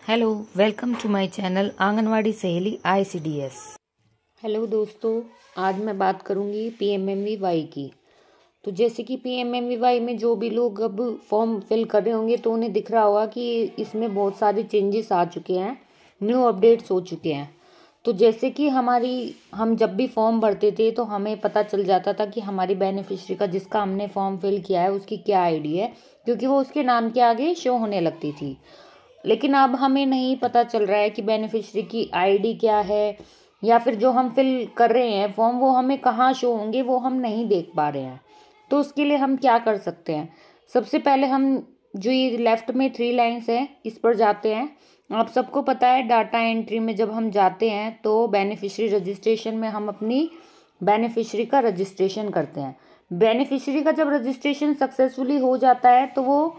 Hello, welcome to my channel anganwadi Saheli ICDS। Hello दोस्तों, आज मैं बात करूंगी PMMVY की। तो जैसे कि PMMVY में जो भी लोग अब फॉर्म फिल कर रहे होंगे तो उन्हें दिख रहा होगा कि इसमें बहुत सारे चेंजेस आ चुके हैं, न्यू अपडेट्स हो चुके हैं। तो जैसे कि हम जब भी फॉर्म भरते थे तो हमें पता चल जाता था कि हमारी बेनिफिशियरी का, जिसका हमने फॉर्म फिल किया है, उसकी क्या आईडी है, क्योंकि वो उसके नाम के आगे शो होने लगती थी। लेकिन अब हमें नहीं पता चल रहा है कि बेनिफिशियरी की आईडी क्या है, या फिर जो हम फिल कर रहे हैं फॉर्म वो हमें कहाँ शो होंगे वो हम नहीं देख पा रहे हैं। तो उसके लिए हम क्या कर सकते हैं? सबसे पहले हम जो ये लेफ्ट में 3 लाइन्स हैं इस पर जाते हैं। आप सबको पता है डाटा एंट्री में जब हम जाते हैं तो बेनिफिशियरी रजिस्ट्रेशन में हम अपनी बेनिफिशियरी का रजिस्ट्रेशन करते हैं। बेनिफिशियरी का जब रजिस्ट्रेशन सक्सेसफुली हो जाता है तो वो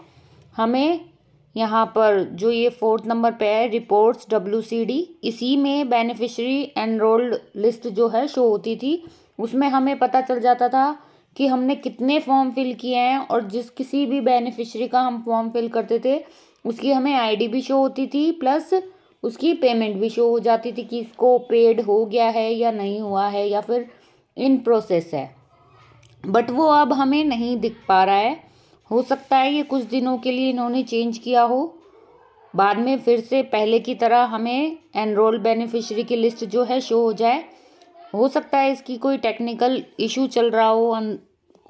हमें यहाँ पर जो ये 4th नंबर पे है रिपोर्ट्स WCD, इसी में बेनिफिशियरी एनरोल्ड लिस्ट जो है शो होती थी। उसमें हमें पता चल जाता था कि हमने कितने फॉर्म फिल किए हैं, और जिस किसी भी बेनिफिशियरी का हम फॉर्म फिल करते थे उसकी हमें आईडी भी शो होती थी, प्लस उसकी पेमेंट भी शो हो जाती थी कि इसको पेड हो गया है या नहीं हुआ है, या फिर इन प्रोसेस है। बट वो अब हमें नहीं दिख पा रहा है। हो सकता है ये कुछ दिनों के लिए इन्होंने चेंज किया हो, बाद में फिर से पहले की तरह हमें एनरोल बेनिफिशियरी की लिस्ट जो है शो हो जाए। हो सकता है इसकी कोई टेक्निकल इशू चल रहा हो,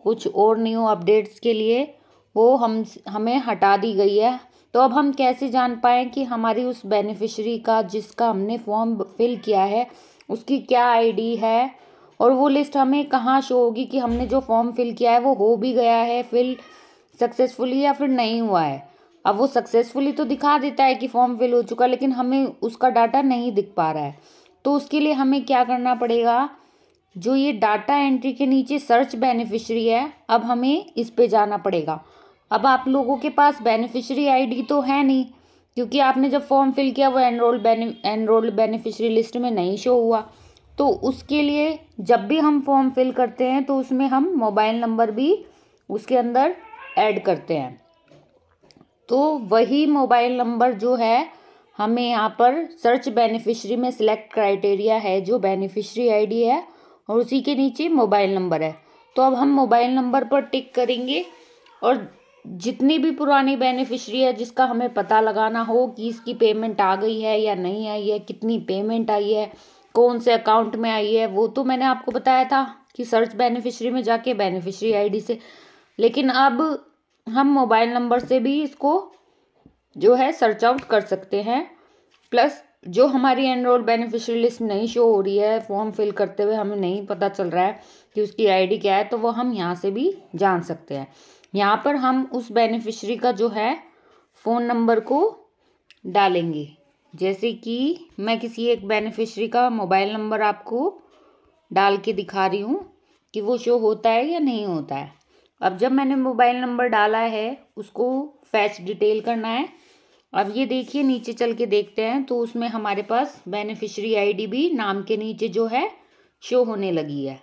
कुछ और न्यू अपडेट्स के लिए वो हमें हटा दी गई है। तो अब हम कैसे जान पाएँ कि हमारी उस बेनिफिशियरी का, जिसका हमने फॉर्म फिल किया है, उसकी क्या आईडी है, और वो लिस्ट हमें कहाँ शो होगी कि हमने जो फॉर्म फिल किया है वो हो भी गया है फिल सक्सेसफुली या फिर नहीं हुआ है। अब वो सक्सेसफुली तो दिखा देता है कि फॉर्म फिल हो चुका, लेकिन हमें उसका डाटा नहीं दिख पा रहा है। तो उसके लिए हमें क्या करना पड़ेगा? जो ये डाटा एंट्री के नीचे सर्च बेनिफिशियरी है, अब हमें इस पे जाना पड़ेगा। अब आप लोगों के पास बेनिफिशियरी आईडी तो है नहीं, क्योंकि आपने जब फॉर्म फिल किया वो एनरोल्ड बेनिफिशियरी लिस्ट में नहीं शो हुआ। तो उसके लिए जब भी हम फॉर्म फिल करते हैं तो उसमें हम मोबाइल नंबर भी उसके अंदर ऐड करते हैं। तो वही मोबाइल नंबर जो है हमें यहाँ पर सर्च बेनिफिशियरी में सिलेक्ट क्राइटेरिया है जो बेनिफिशियरी आईडी है, और उसी के नीचे मोबाइल नंबर है। तो अब हम मोबाइल नंबर पर टिक करेंगे, और जितनी भी पुरानी बेनिफिशियरी है जिसका हमें पता लगाना हो कि इसकी पेमेंट आ गई है या नहीं आई है, कितनी पेमेंट आई है, कौन से अकाउंट में आई है, वो तो मैंने आपको बताया था कि सर्च बेनिफिशियरी में जाके बेनिफिशियरी आईडी से। लेकिन अब हम मोबाइल नंबर से भी इसको जो है सर्च आउट कर सकते हैं। प्लस जो हमारी एनरोल बेनिफिशियरी लिस्ट नहीं शो हो रही है, फॉर्म फिल करते हुए हमें नहीं पता चल रहा है कि उसकी आईडी क्या है, तो वो हम यहाँ से भी जान सकते हैं। यहाँ पर हम उस बेनिफिशियरी का जो है फ़ोन नंबर को डालेंगे। जैसे कि मैं किसी एक बेनिफिशियरी का मोबाइल नंबर आपको डाल के दिखा रही हूँ कि वो शो होता है या नहीं होता है। अब जब मैंने मोबाइल नंबर डाला है उसको फैच डिटेल करना है। अब ये देखिए नीचे चल के देखते हैं तो उसमें हमारे पास बेनिफिशियरी आईडी भी नाम के नीचे जो है शो होने लगी है।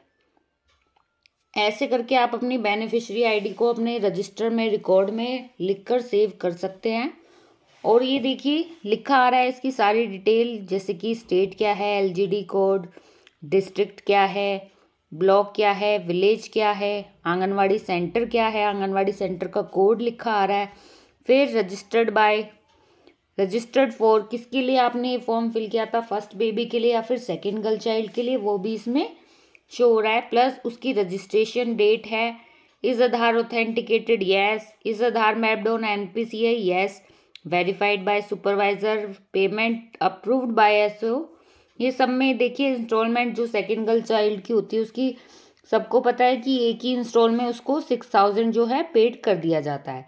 ऐसे करके आप अपनी बेनिफिशियरी आईडी को अपने रजिस्टर में, रिकॉर्ड में लिखकर सेव कर सकते हैं। और ये देखिए लिखा आ रहा है इसकी सारी डिटेल, जैसे कि स्टेट क्या है, LGD कोड, डिस्ट्रिक्ट क्या है, ब्लॉक क्या है, विलेज क्या है, आंगनवाड़ी सेंटर क्या है, आंगनवाड़ी सेंटर का कोड लिखा आ रहा है। फिर रजिस्टर्ड फॉर किसके लिए आपने ये फॉर्म फिल किया था, फर्स्ट बेबी के लिए या फिर सेकंड गर्ल चाइल्ड के लिए, वो भी इसमें शो हो रहा है। प्लस उसकी रजिस्ट्रेशन डेट है। Is Aadhaar authenticated? Yes. Is Aadhaar mapped on NPCI? Yes. Verified bye supervisor? Payment approved by SO? ये सब में देखिए इंस्टॉलमेंट जो सेकंड गर्ल चाइल्ड की होती है उसकी सबको पता है कि एक ही इंस्टॉल में उसको 6000 जो है पेड कर दिया जाता है।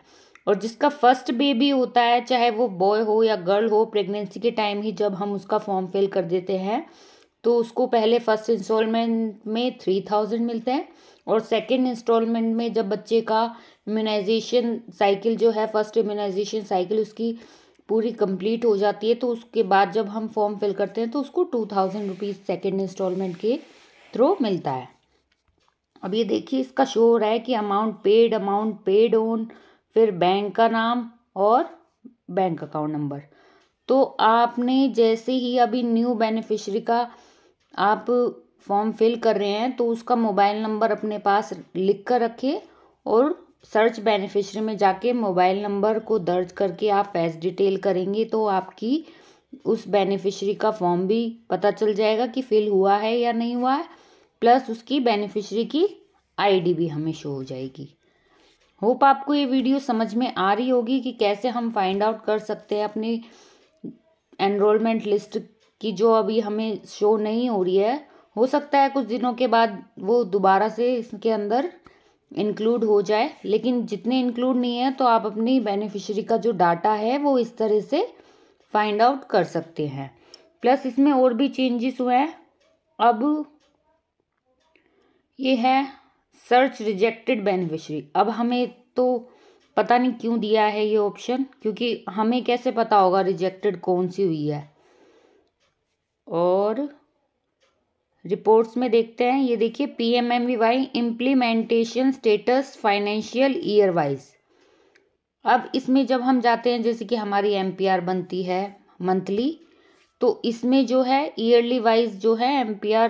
और जिसका फर्स्ट बेबी होता है, चाहे वो बॉय हो या गर्ल हो, प्रेगनेंसी के टाइम ही जब हम उसका फॉर्म फिल कर देते हैं तो उसको पहले फर्स्ट इंस्टॉलमेंट में 3000 मिलते हैं, और सेकेंड इंस्टॉलमेंट में जब बच्चे का इम्यूनाइजेशन साइकिल जो है, फर्स्ट इम्यूनाइजेशन साइकिल उसकी पूरी कंप्लीट हो जाती है, तो उसके बाद जब हम फॉर्म फिल करते हैं तो उसको 2000 रुपीज़ सेकेंड इंस्टॉलमेंट के थ्रू मिलता है। अब ये देखिए इसका शो हो रहा है कि अमाउंट पेड ऑन, फिर बैंक का नाम और बैंक अकाउंट नंबर। तो आपने जैसे ही अभी न्यू बेनिफिशियरी का आप फॉर्म फिल कर रहे हैं तो उसका मोबाइल नंबर अपने पास लिख कर रखिए और सर्च बेनिफिशियरी में जाके मोबाइल नंबर को दर्ज करके आप फेस डिटेल करेंगे तो आपकी उस बेनिफिशियरी का फॉर्म भी पता चल जाएगा कि फिल हुआ है या नहीं हुआ है, प्लस उसकी बेनिफिशियरी की आईडी भी हमें शो हो जाएगी। होप आपको ये वीडियो समझ में आ रही होगी कि कैसे हम फाइंड आउट कर सकते हैं अपनी एनरोलमेंट लिस्ट की जो अभी हमें शो नहीं हो रही है। हो सकता है कुछ दिनों के बाद वो दोबारा से इसके अंदर इंक्लूड हो जाए, लेकिन जितने इंक्लूड नहीं है तो आप अपनी बेनिफिशियरी का जो डाटा है वो इस तरह से फाइंड आउट कर सकते हैं। प्लस इसमें और भी चेंजेस हुए हैं। अब ये है सर्च रिजेक्टेड बेनिफिशियरी। अब हमें तो पता नहीं क्यों दिया है ये ऑप्शन, क्योंकि हमें कैसे पता होगा रिजेक्टेड कौन सी हुई है। और रिपोर्ट्स में देखते हैं, ये देखिए PMMVY implementation status financial year wise. अब इसमें जब हम जाते हैं, जैसे कि हमारी MPR बनती है मंथली, तो इसमें जो है ईयरली वाइज जो है MPR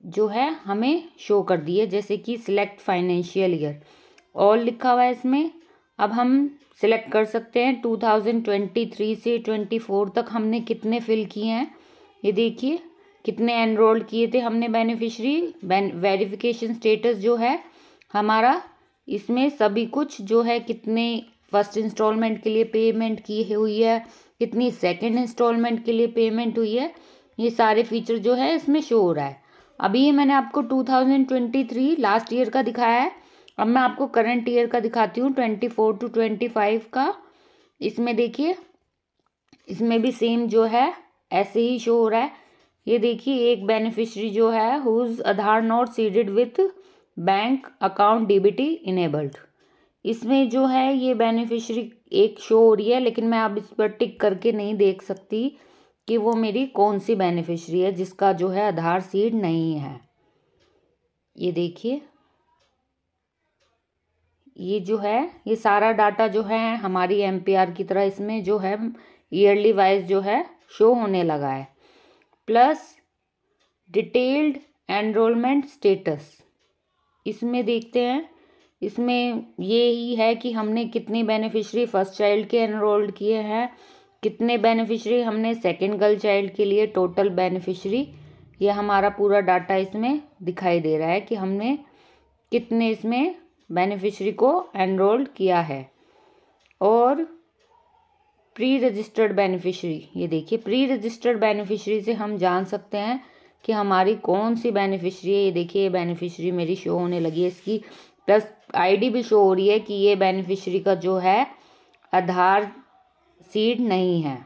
जो है हमें शो कर दी है, जैसे कि सिलेक्ट फाइनेंशियल ईयर ऑल लिखा हुआ है इसमें। अब हम सिलेक्ट कर सकते हैं 2023 से 24 तक हमने कितने फिल किए हैं। ये देखिए कितने एनरोल्ड किए थे हमने बेनिफिशियरी। वेरिफिकेशन स्टेटस जो है हमारा, इसमें सभी कुछ जो है कितने फर्स्ट इंस्टॉलमेंट के लिए पेमेंट की हुई है, कितनी सेकंड इंस्टॉलमेंट के लिए पेमेंट हुई है, ये सारे फीचर जो है इसमें शो हो रहा है। अभी ये मैंने आपको 2023 लास्ट ईयर का दिखाया है। अब मैं आपको करंट ईयर का दिखाती हूँ 24 to 25 का। इसमें देखिए इसमें भी सेम जो है ऐसे ही शो हो रहा है। ये देखिए एक बेनिफिशियरी जो है whose Aadhaar not seeded with bank account DBT enabled. इसमें जो है ये बेनिफिशियरी एक शो हो रही है, लेकिन मैं अब इस पर टिक करके नहीं देख सकती कि वो मेरी कौन सी बेनिफिशियरी है जिसका जो है आधार सीड नहीं है। ये देखिए ये जो है ये सारा डाटा जो है हमारी MPR की तरह इसमें जो है ईयरली वाइज जो है शो होने लगा है। प्लस डिटेल्ड एनरोलमेंट स्टेटस इसमें देखते हैं, इसमें ये ही है कि हमने कितनी बेनिफिशियरी फर्स्ट चाइल्ड के एनरोल्ड किए हैं, कितने बेनिफिशियरी हमने सेकंड गर्ल चाइल्ड के लिए, टोटल बेनिफिशियरी। ये हमारा पूरा डाटा इसमें दिखाई दे रहा है कि हमने कितने इसमें बेनिफिशियरी को एनरोल्ड किया है। और प्री रजिस्टर्ड बेनिफिशियरी, ये देखिए प्री रजिस्टर्ड बेनिफिशियरी से हम जान सकते हैं कि हमारी कौन सी बेनिफिशियरी है। ये देखिए ये बेनिफिशियरी मेरी शो होने लगी है, इसकी प्लस आईडी भी शो हो रही है कि ये बेनिफिशियरी का जो है आधार सीड नहीं है।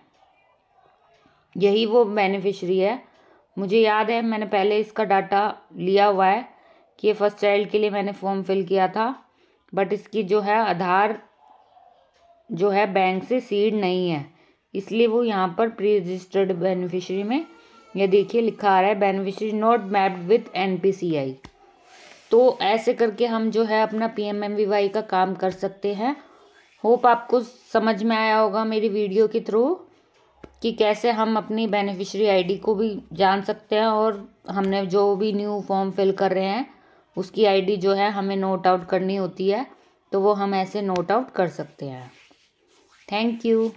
यही वो बेनिफिशियरी है। मुझे याद है मैंने पहले इसका डाटा लिया हुआ है कि ये फर्स्ट चाइल्ड के लिए मैंने फॉर्म फिल किया था, बट इसकी जो है आधार जो है बैंक से सीड नहीं है, इसलिए वो यहाँ पर प्री रजिस्टर्ड बेनिफिशियरी में ये देखिए लिखा आ रहा है beneficiary not mapped with NPCI। तो ऐसे करके हम जो है अपना PMMVY का काम कर सकते हैं। होप आपको समझ में आया होगा मेरी वीडियो के थ्रू कि कैसे हम अपनी बेनिफिशियरी आईडी को भी जान सकते हैं, और हमने जो भी न्यू फॉर्म फिल कर रहे हैं उसकी आईडी जो है हमें नोट आउट करनी होती है, तो वो हम ऐसे नोट आउट कर सकते हैं। Thank you.